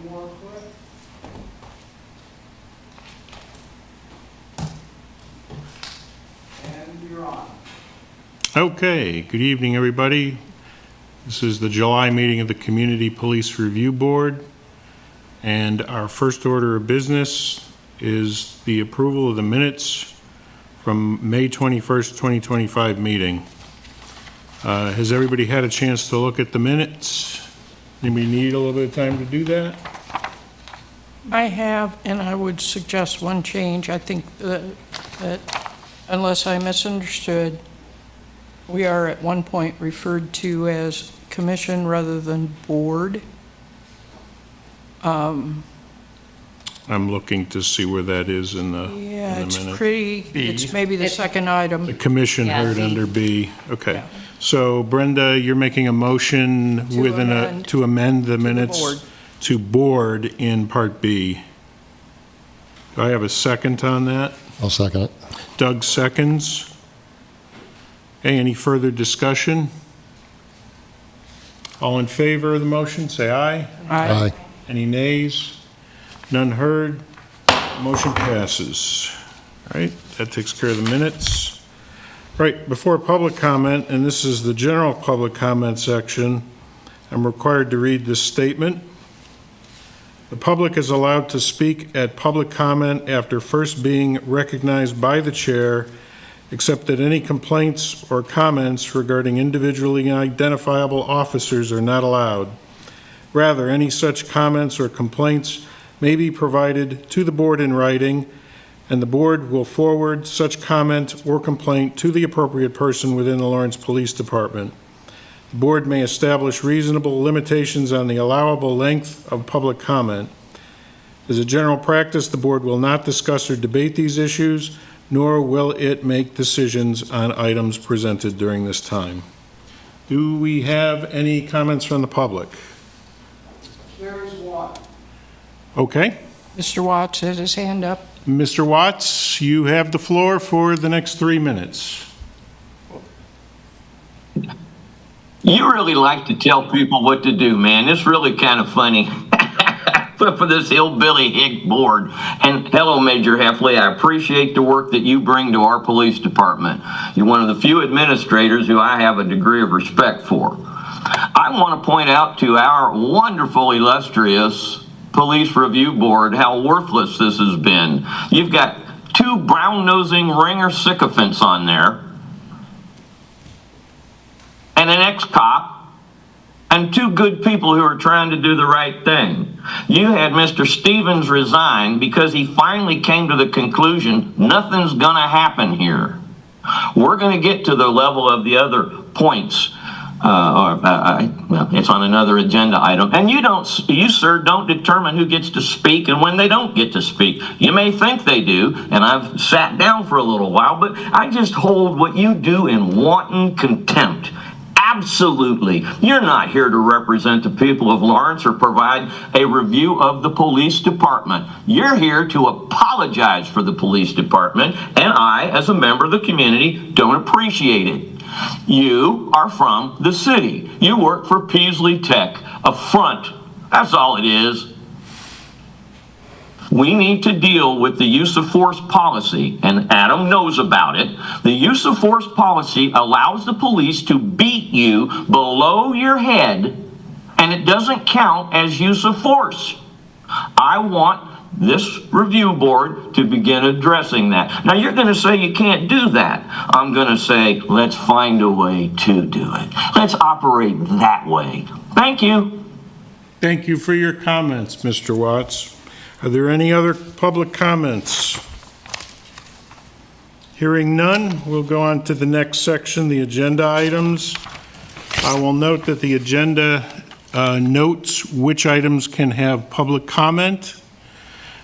One more click. And you're on. Okay, good evening, everybody. This is the July meeting of the Community Police Review Board. And our first order of business is the approval of the minutes from May 21st, 2025 meeting. Has everybody had a chance to look at the minutes? Anybody need a little bit of time to do that? I have, and I would suggest one change. I think that unless I misunderstood, we are at one point referred to as commission rather than board. I'm looking to see where that is in the Yeah, in the it's minute. pretty, it's maybe the second item. The commission Yeah, heard B. under B. Okay. Yeah. So Brenda, you're making a motion to amend the minutes board. to board in Part B. Do I have a second on that? I'll second it. Doug seconds. Okay, any further discussion? All in favor of the motion, say aye. Aye. Any nays? None heard. Motion passes. All right, that takes care of the minutes. Right, before public comment, and this is the general public comment section, I'm required to read this statement. The public is allowed to speak at public comment after first being recognized by the chair, except that any complaints or comments regarding individually identifiable officers are not allowed. Rather, any such comments or complaints may be provided to the board in writing, and the board will forward such comment or complaint to the appropriate person within the Lawrence Police Department. The board may establish reasonable limitations on the allowable length of public comment. As a general practice, the board will not discuss or debate these issues, nor will it make decisions on items presented during this time. Do we have any comments from the public? There is one. Okay. Mr. Watts has his hand up. Mr. Watts, you have the floor for the next 3 minutes. You really like to tell people what to do, man. It's really kind of funny. For this hillbilly hick board. And hello, Major Heffley. I appreciate the work that you bring to our police department. You're one of the few administrators who I have a degree of respect for. I want to point out to our wonderful, illustrious Police Review Board how worthless this has been. You've got two brown-nosing ringer sycophants on there, and an ex-cop, and two good people who are trying to do the right thing. You had Mr. Stevens resign because he finally came to the conclusion nothing's going to happen here. We're going to get to the level of the other points. Well, it's on another agenda item. And you, sir, don't determine who gets to speak and when they don't get to speak. You may think they do, and I've sat down for a little while, but I just hold what you do in wanton contempt. Absolutely. You're not here to represent the people of Lawrence or provide a review of the police department. You're here to apologize for the police department, and I, as a member of the community, don't appreciate it. You are from the city. You work for Peasley Tech, a front. That's all it is. We need to deal with the use of force policy, and Adam knows about it. The use of force policy allows the police to beat you below your head, and it doesn't count as use of force. I want this review board to begin addressing that. Now, you're going to say you can't do that. I'm going to say, let's find a way to do it. Let's operate that way. Thank you. Thank you for your comments, Mr. Watts. Are there any other public comments? Hearing none, we'll go on to the next section, the agenda items. I will note that the agenda notes which items can have public comment.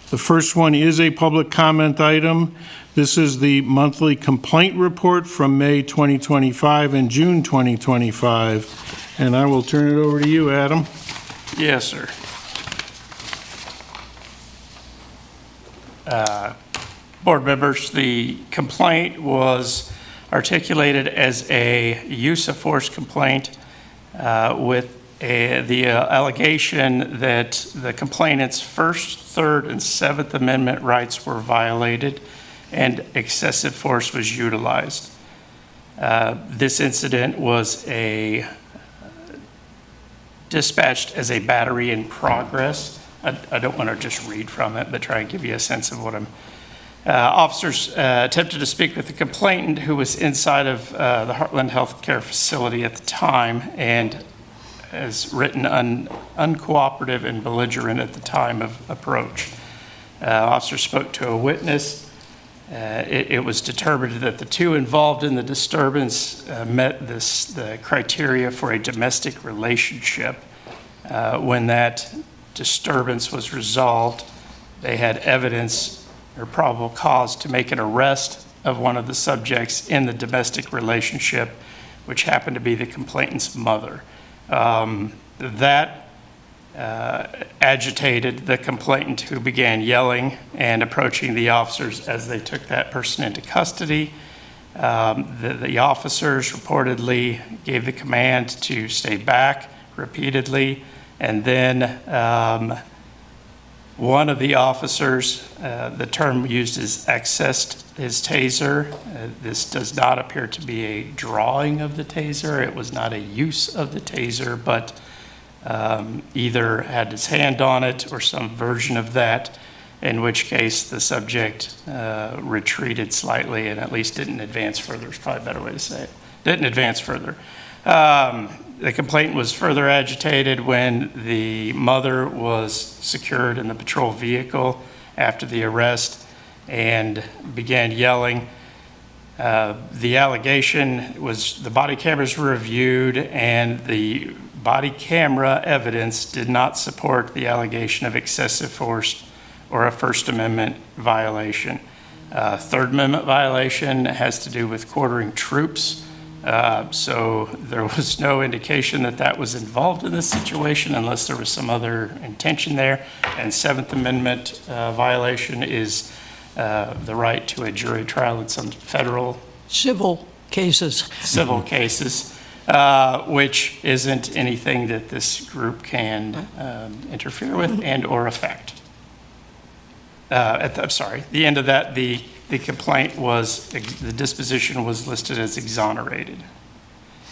The first one is a public comment item. This is the monthly complaint report from May 2025 and June 2025. And I will turn it over to you, Adam. Yes, sir. Board members, the complaint was articulated as a use of force complaint with the allegation that the complainant's First, Third, and Seventh Amendment rights were violated and excessive force was utilized. This incident was dispatched as a battery in progress. I don't want to just read from it, but try and give you a sense of what I'm. Officers attempted to speak with the complainant, who was inside of the Heartland Healthcare facility at the time, and as written, uncooperative and belligerent at the time of approach. Officers spoke to a witness. It was determined that the two involved in the disturbance met the criteria for a domestic relationship. When that disturbance was resolved, they had evidence or probable cause to make an arrest of one of the subjects in the domestic relationship, which happened to be the complainant's mother. That agitated the complainant, who began yelling and approaching the officers as they took that person into custody. The officers reportedly gave the command to stay back repeatedly, and then one of the officers, the term used is accessed his taser. This does not appear to be a drawing of the taser. It was not a use of the taser, but either had his hand on it or some version of that, in which case the subject retreated slightly and at least didn't advance further, is probably a better way to say it. Didn't advance further. The complainant was further agitated when the mother was secured in the patrol vehicle after the arrest and began yelling. The allegation was the body cameras were reviewed, and the body camera evidence did not support the allegation of excessive force or a First Amendment violation. Third Amendment violation has to do with quartering troops. So there was no indication that that was involved in this situation unless there was some other intention there. And Seventh Amendment violation is the right to a jury trial in some federal Civil cases. civil cases, which isn't anything that this group can interfere with and or affect. The end of that, the complaint was, the disposition was listed as exonerated.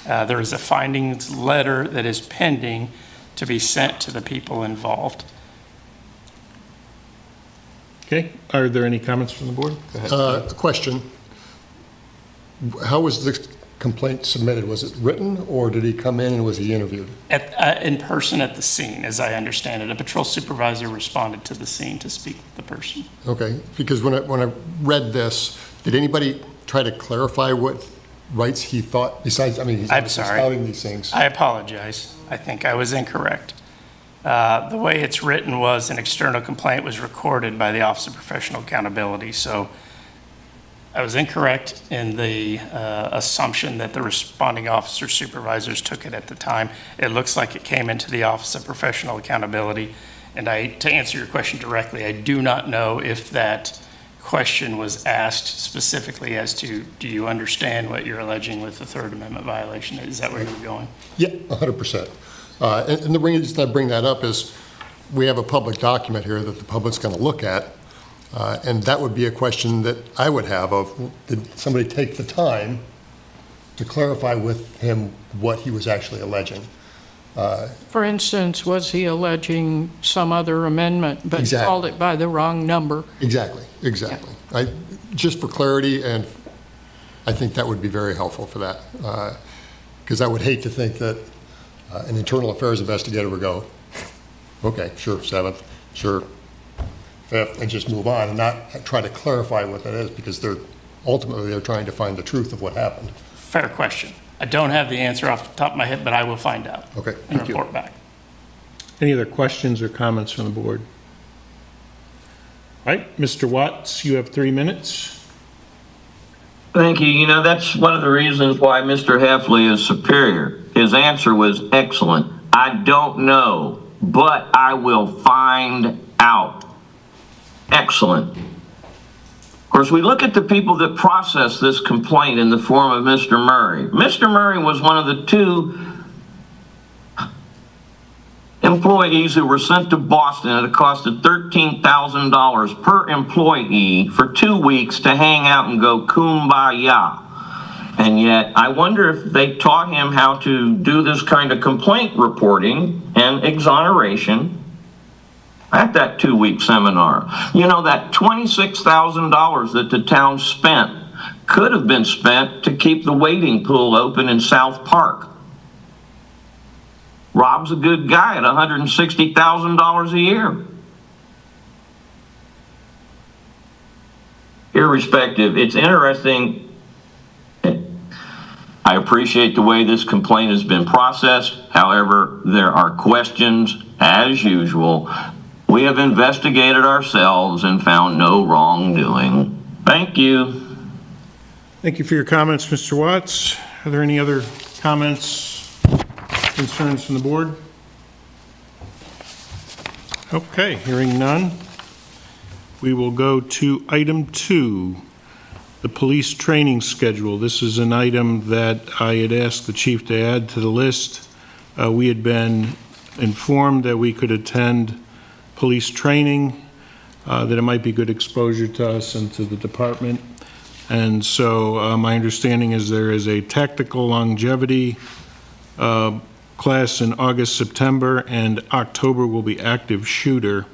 There is a findings letter that is pending to be sent to the people involved. Okay, are there any comments from the board? Go ahead. A question. How was the complaint submitted? Was it written, or did he come in and was he interviewed? In person at the scene, as I understand it. A patrol supervisor responded to the scene to speak with the person. Okay, because when I read this, did anybody try to clarify what rights he thought, besides, I mean, he's I'm obviously sorry. spouting these things. I apologize. I think I was incorrect. The way it's written was an external complaint was recorded by the Office of Professional Accountability. So I was incorrect in the assumption that the responding officer supervisors took it at the time. It looks like it came into the Office of Professional Accountability. And to answer your question directly, I do not know if that question was asked specifically as to, do you understand what you're alleging with the Third Amendment violation? Is that where you're going? Yeah, 100%. And the reason I bring that up is we have a public document here that the public's going to look at. And that would be a question that I would have of, did somebody take the time to clarify with him what he was actually alleging? For instance, was he alleging some other amendment, but Exactly. called it by the wrong number? Exactly. Just for clarity, and I think that would be very helpful for that. Because I would hate to think that an internal affairs investigator would go, okay, sure, 7th, sure, 5th, and just move on and not try to clarify what that is, because they're trying to find the truth of what happened. Fair question. I don't have the answer off the top of my head, but I will find out Okay, and thank you. report back. Any other questions or comments from the board? All right, Mr. Watts, you have 3 minutes. Thank you. You know, that's one of the reasons why Mr. Heffley is superior. His answer was excellent. I don't know, but I will find out. Excellent. Of course, we look at the people that processed this complaint in the form of Mr. Murray. Mr. Murray was one of the two employees who were sent to Boston at a cost of $13,000 per employee for 2 weeks to hang out and go kumbaya. And yet, I wonder if they taught him how to do this kind of complaint reporting and exoneration at that 2-week seminar. You know, that $26,000 that the town spent could have been spent to keep the wading pool open in South Park. Rob's a good guy at $160,000 a year. Irrespective, it's interesting. I appreciate the way this complaint has been processed. However, there are questions, as usual. We have investigated ourselves and found no wrongdoing. Thank you. Thank you for your comments, Mr. Watts. Are there any other comments, concerns from the board? Okay, hearing none. We will go to item 2. The police training schedule. This is an item that I had asked the chief to add to the list. We had been informed that we could attend police training, that it might be good exposure to us and to the department. And so my understanding is there is a tactical longevity class in August, September, and October will be active shooter.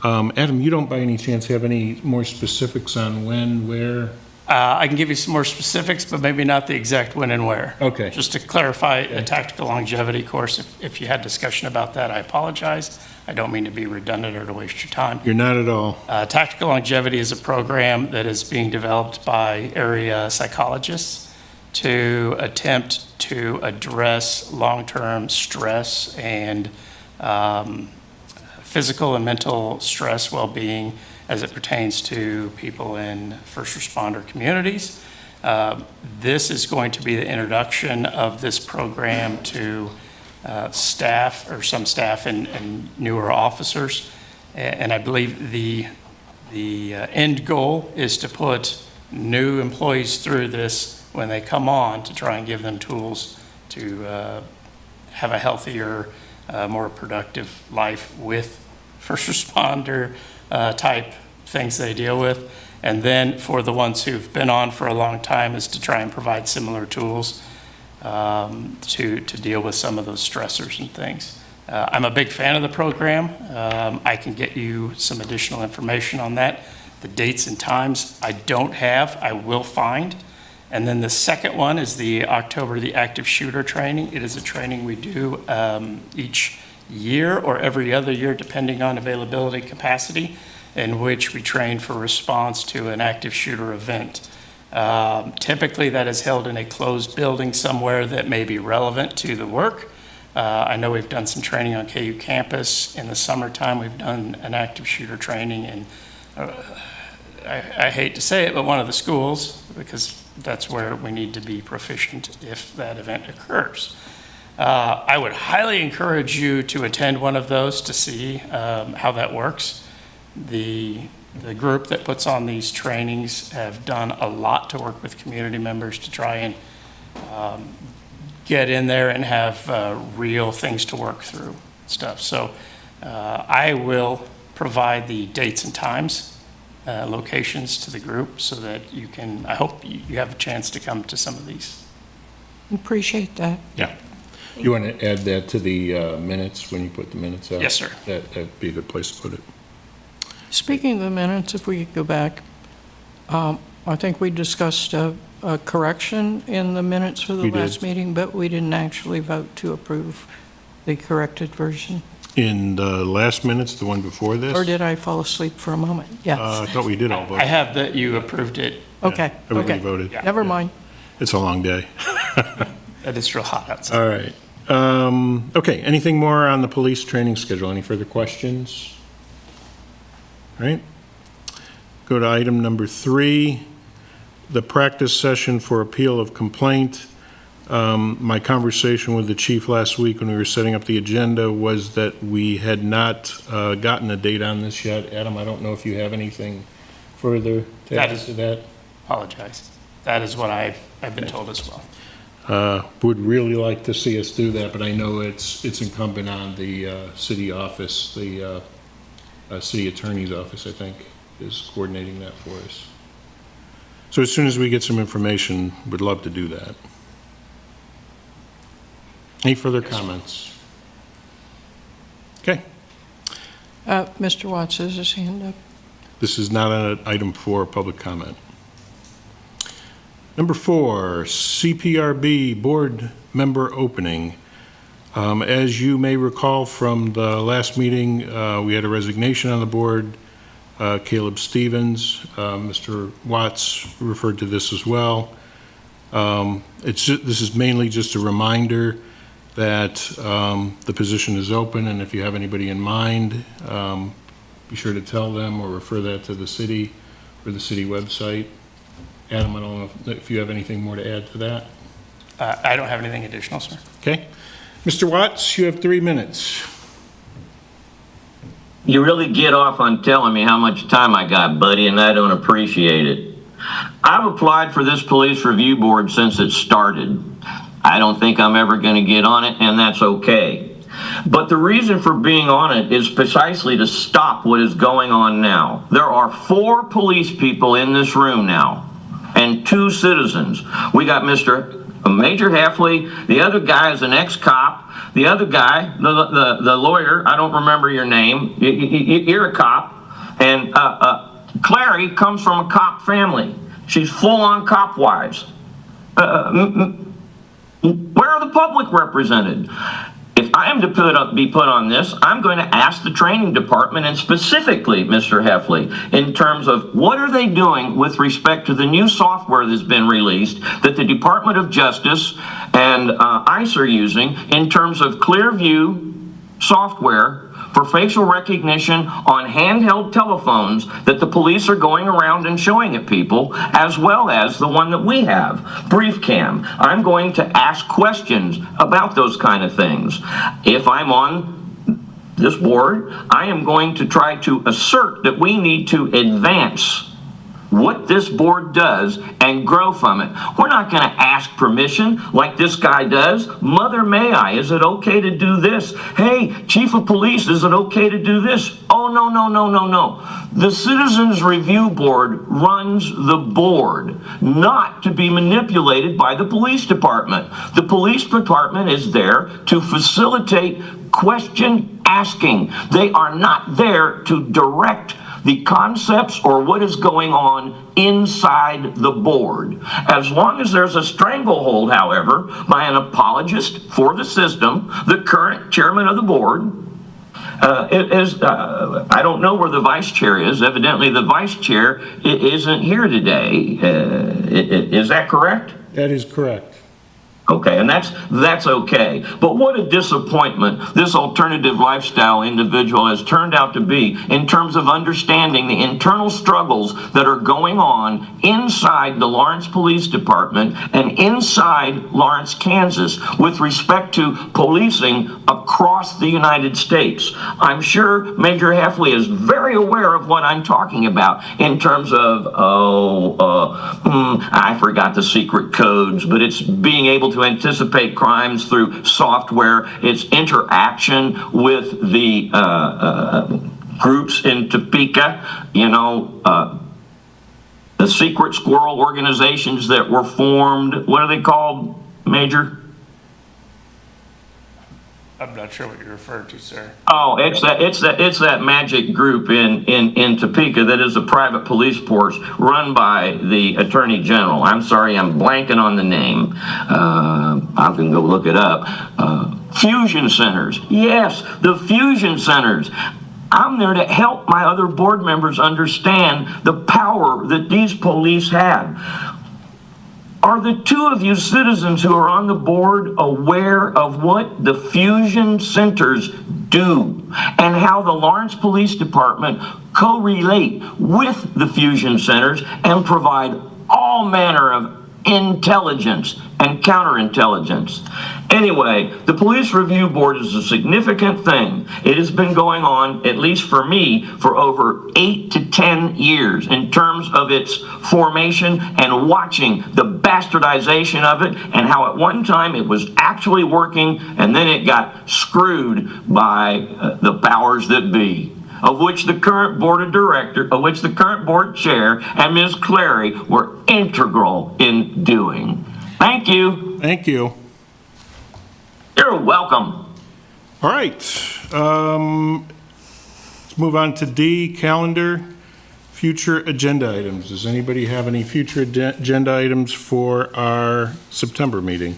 Adam, you don't by any chance have any more specifics on when, where? I can give you some more specifics, but maybe not the exact when and where. Okay. Just to clarify, a tactical longevity course, if you had discussion about that, I apologize. I don't mean to be redundant or to waste your time. You're not at all. Tactical longevity is a program that is being developed by area psychologists to attempt to address long-term stress and physical and mental stress well-being as it pertains to people in first responder communities. This is going to be the introduction of this program to staff, or some staff and newer officers. And I believe the end goal is to put new employees through this when they come on, to try and give them tools to have a healthier, more productive life with first responder type things they deal with. And then for the ones who've been on for a long time is to try and provide similar tools to deal with some of those stressors and things. I'm a big fan of the program. I can get you some additional information on that. The dates and times I don't have, I will find. And then the second one is the October, the active shooter training. It is a training we do each year or every other year, depending on availability capacity, in which we train for response to an active shooter event. Typically, that is held in a closed building somewhere that may be relevant to the work. I know we've done some training on KU campus. In the summertime, we've done an active shooter training, and I hate to say it, but one of the schools, because that's where we need to be proficient if that event occurs. I would highly encourage you to attend one of those to see how that works. The group that puts on these trainings have done a lot to work with community members to try and get in there and have real things to work through stuff. So I will provide the dates and times, locations to the group so that you can, I hope you have a chance to come to some of these. Appreciate that. Yeah. You want to add that to the minutes when you put the minutes out? Yes, sir. That'd be a good place to put it. Speaking of the minutes, if we could go back, I think we discussed a correction in the minutes for the We did. last meeting, but we didn't actually vote to approve the corrected version. In the last minutes, the one before this? Or did I fall asleep for a moment? Yes. I thought we did all vote. I have that you approved it. Okay, Everybody okay. voted. Never mind. It's a long day. It is real hot outside. All right. Okay, anything more on the police training schedule? Any further questions? All right. Go to item number 3, the practice session for appeal of complaint. My conversation with the chief last week when we were setting up the agenda was that we had not gotten a date on this yet. Adam, I don't know if you have anything further to That add is- to that? Apologize. That is what I've been told as well. Would really like to see us do that, but I know it's incumbent on the city office, the city attorney's office, I think, is coordinating that for us. So as soon as we get some information, we'd love to do that. Any further comments? Okay. Mr. Watts has his hand up. This is not an item for public comment. Number 4, CPRB Board Member Opening. As you may recall from the last meeting, we had a resignation on the board, Caleb Stevens. Mr. Watts referred to this as well. This is mainly just a reminder that the position is open, and if you have anybody in mind, be sure to tell them or refer that to the city or the city website. Adam, I don't know if you have anything more to add to that. I don't have anything additional, sir. Okay. Mr. Watts, you have 3 minutes. You really get off on telling me how much time I got, buddy, and I don't appreciate it. I've applied for this police review board since it started. I don't think I'm ever going to get on it, and that's okay. But the reason for being on it is precisely to stop what is going on now. There are 4 police people in this room now, and 2 citizens. We got Mr. Major Heffley, the other guy is an ex-cop, the other guy, the lawyer, I don't remember your name, you're a cop, and Clary comes from a cop family. She's full-on cop wives. Where are the public represented? If I am to be put on this, I'm going to ask the training department, and specifically Mr. Heffley, in terms of what are they doing with respect to the new software that's been released that the Department of Justice and ICE are using in terms of Clearview software for facial recognition on handheld telephones that the police are going around and showing at people, as well as the one that we have, BriefCam. I'm going to ask questions about those kind of things. If I'm on this board, I am going to try to assert that we need to advance what this board does and grow from it. We're not going to ask permission like this guy does. Mother, may I? Is it okay to do this? Hey, Chief of Police, is it okay to do this? Oh, no, no, no, no, no. The Citizens Review Board runs the board, not to be manipulated by the police department. The police department is there to facilitate question asking. They are not there to direct the concepts or what is going on inside the board. As long as there's a stranglehold, however, by an apologist for the system, the current chairman of the board, I don't know where the vice chair is. Evidently the vice chair isn't here today. Is that correct? That is correct. Okay, and that's okay. But what a disappointment this alternative lifestyle individual has turned out to be in terms of understanding the internal struggles that are going on inside the Lawrence Police Department and inside Lawrence, Kansas, with respect to policing across the United States. I'm sure Major Heffley is very aware of what I'm talking about in terms of, I forgot the secret codes, but it's being able to anticipate crimes through software, its interaction with the groups in Topeka, the secret squirrel organizations that were formed. What are they called, Major? I'm not sure what you're referring to, sir. Oh, it's that magic group in Topeka that is a private police force run by the Attorney General. I'm sorry, I'm blanking on the name. I can go look it up. Fusion centers. Yes, the fusion centers. I'm there to help my other board members understand the power that these police have. Are the 2 of you citizens who are on the board aware of what the fusion centers do and how the Lawrence Police Department co-relate with the fusion centers and provide all manner of intelligence and counterintelligence? Anyway, the Police Review Board is a significant thing. It has been going on, at least for me, for over 8 to 10 years in terms of its formation and watching the bastardization of it and how at one time it was actually working and then it got screwed by the powers that be, of which the current board chair and Ms. Clary were integral in doing. Thank you. Thank you. You're welcome. All right, let's move on to D, calendar, future agenda items. Does anybody have any future agenda items for our September meeting?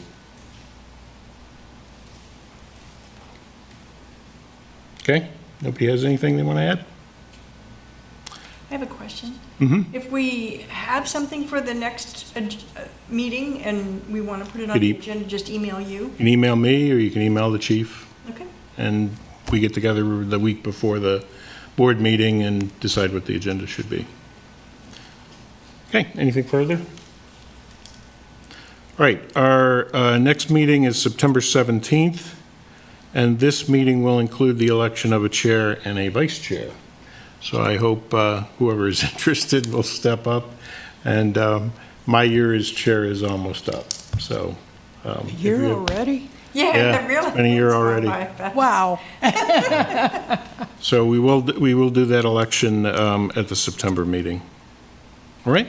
Okay, nobody has anything they want to add? I have a question. Mm-hmm. If we have something for the next meeting and we want to put it on Could the you- agenda, just email you? You can email me, or you can email the chief, Okay. and we get together the week before the board meeting and decide what the agenda should be. Okay, anything further? All right, our next meeting is September 17th, and this meeting will include the election of a chair and a vice chair. So I hope whoever is interested will step up, and my year as chair is almost up, so. if You're you- already? Yeah, really. it's been a year It's gone already. by fast. Wow. So we will do that election at the September meeting. All right?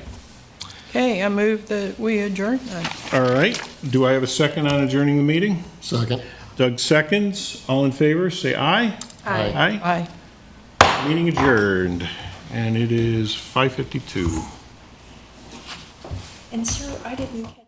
Okay, I move that we adjourn then. All right. Do I have a second on adjourning the meeting? Second. Doug seconds. All in favor, say aye. Aye. Aye. Aye. Meeting adjourned, and it is 5:52. And sir, I didn't catch.